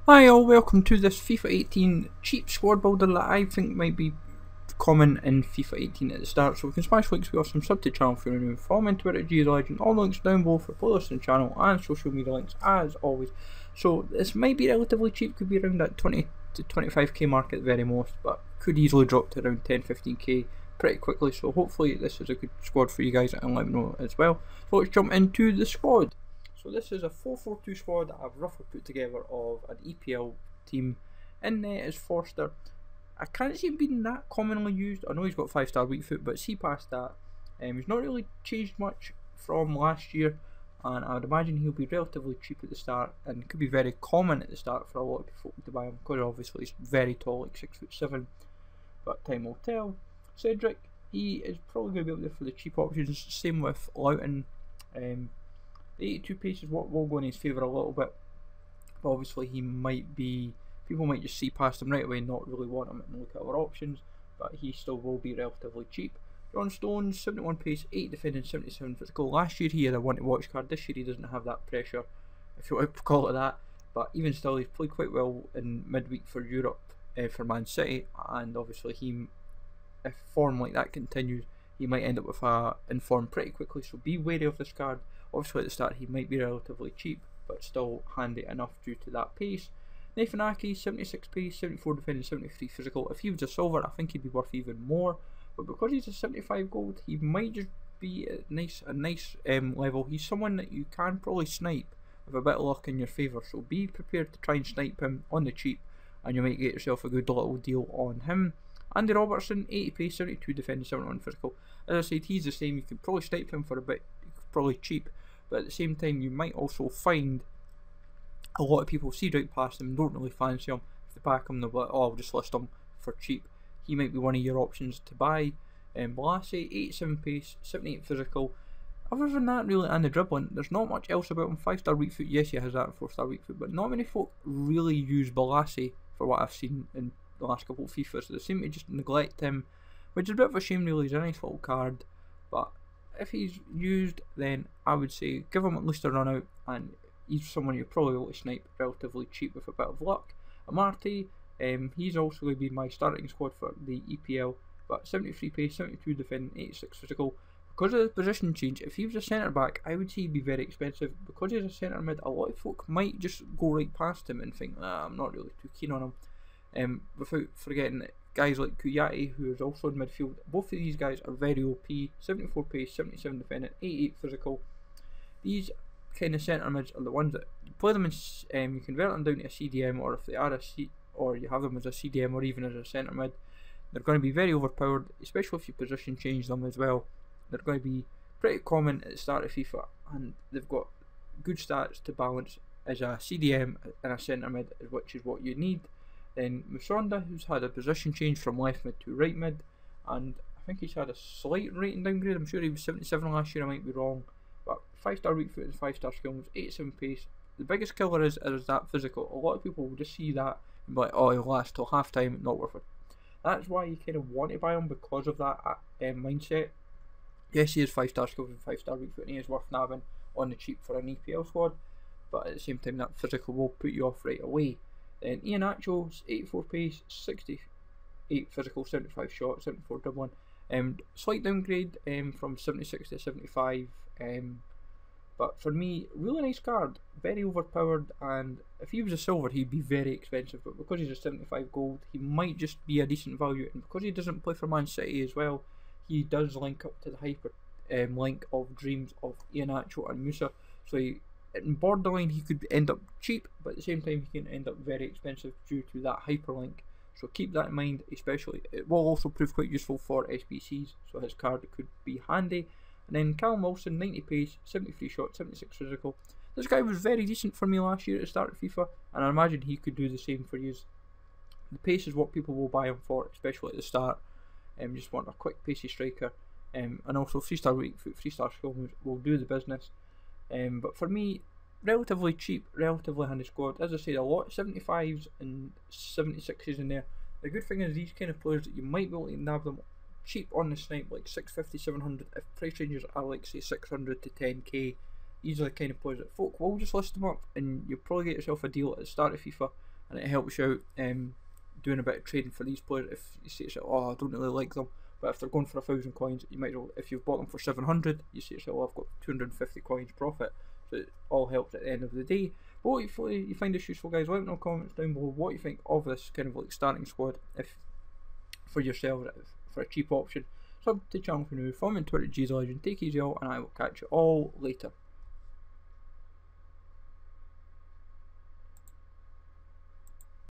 Hi all, welcome to this FIFA 18 cheap squad builder that I think might be common in FIFA 18 at the start. So we can smash links, we awesome, sub to the channel if you're new, follow me on Twitter, Legend, all the links down below for playlists and channel and social media links as always. So this might be relatively cheap, could be around that 20 to 25k mark at the very most, but could easily drop to around 10-15k pretty quickly. So hopefully this is a good squad for you guys and let me know as well. So let's jump into the squad. So this is a 4-4-2 squad that I've roughly put together of an EPL team. In there is Forster. I can't see him being that commonly used. I know he's got 5-star weak foot, but see past that. He's not really changed much from last year, and I would imagine he'll be relatively cheap at the start and could be very common at the start for a lot of people to buy him because obviously he's very tall, like 6'7", but time will tell. Cedric, he is probably going to be up there for the cheap options. Same with Loughton. The 82 pace is what will go in his favour a little bit, but obviously he might be, people might just see past him right away and not really want him and look at other options, but he still will be relatively cheap. John Stones, 71 pace, 8 defending, 77 physical. Last year he had a one to watch card, this year he doesn't have that pressure, if you want to call it that, but even still he's played quite well in midweek for Europe for Man City, and obviously if form like that continues, he might end up with a inform pretty quickly, so be wary of this card. Obviously at the start he might be relatively cheap, but still handy enough due to that pace. Nathan Aki, 76 pace, 74 defending, 73 physical. If he was a silver, I think he'd be worth even more, but because he's a 75 gold, he might just be at a nice level. He's someone that you can probably snipe with a bit of luck in your favour, so be prepared to try and snipe him on the cheap, and you might get yourself a good little deal on him. Andy Robertson, 80 pace, 72 defending, 71 physical. As I said, he's the same. You could probably snipe him for a bit, probably cheap, but at the same time you might also find a lot of people see right past him and don't really fancy him. If they back him, they'll be like, oh, I'll just list him for cheap. He might be one of your options to buy. Balassi, 87 pace, 78 physical. Other than that, really, and the dribbling, there's not much else about him. 5-star weak foot, yes, he has that, 4-star weak foot, but not many folk really use Balassi for what I've seen in the last couple of FIFAs. They seem to just neglect him, which is a bit of a shame really. He's a nice little card, but if he's used, then I would say give him at least a run out, and he's someone you're probably able to snipe relatively cheap with a bit of luck. Amartey, he's also going to be my starting squad for the EPL, but 73 pace, 72 defending, 86 physical. Because of the position change, if he was a centre back, I would say he'd be very expensive. Because he's a centre mid, a lot of folk might just go right past him and think, I'm not really too keen on him. Without forgetting that guys like Kuyati, who is also in midfield, both of these guys are very OP. 74 pace, 77 defending, 88 physical. These kind of centre mids are the ones that you play them in, you convert them down to a CDM, or if they are or you have them as a CDM or even as a centre mid, they're going to be very overpowered, especially if you position change them as well. They're going to be pretty common at the start of FIFA, and they've got good stats to balance as a CDM and a centre mid, which is what you need. Then Musonda, who's had a position change from left mid to right mid, and I think he's had a slight rating downgrade. I'm sure he was 77 last year, I might be wrong, but 5-star weak foot and 5-star skills, 87 pace. The biggest killer is that physical. A lot of people will just see that and be like, oh, he'll last till half time, not worth it. That's why you kind of want to buy him, because of that mindset. Yes, he is 5-star skills and 5-star weak foot, and he is worth nabbing on the cheap for an EPL squad, but at the same time that physical will put you off right away. Then Iheanacho, 84 pace, 68 physical, 75 shot, 74 dribbling. Slight downgrade from 76 to 75, but for me, really nice card, very overpowered, and if he was a silver he'd be very expensive, but because he's a 75 gold he might just be a decent value, and because he doesn't play for Man City as well, he does link up to the hyper link of dreams of Iheanacho and Musa, so in borderline he could end up cheap, but at the same time he can end up very expensive due to that hyperlink, so keep that in mind. Especially it will also prove quite useful for SBCs, so his card could be handy. And then Callum Wilson, 90 pace, 73 shot, 76 physical. This guy was very decent for me last year at the start of FIFA, and I imagine he could do the same for you. The pace is what people will buy him for, especially at the start. Just want a quick pacey striker, and also 3-star weak foot, 3-star skill moves will do the business. But for me, relatively cheap, relatively handy squad. As I said, a lot of 75s and 76s in there. The good thing is these kind of players that you might be able to nab them cheap on the snipe, like 650, 700. If price ranges are like say 600 to 10k, these are the kind of players that folk will just list them up, and you'll probably get yourself a deal at the start of FIFA and it helps you out doing a bit of trading for these players. If you see yourself, oh, I don't really like them, but if they're going for 1,000 coins, you might as well, if you've bought them for 700, you see yourself, oh, I've got 250 coins profit. So it all helps at the end of the day. But hopefully you find this useful, guys. Let me know in the comments down below what you think of this kind of like starting squad, if for yourself, for a cheap option. Sub to the channel if you're new, follow me on Twitter, GZLegend, take it easy all, and I will catch you all later.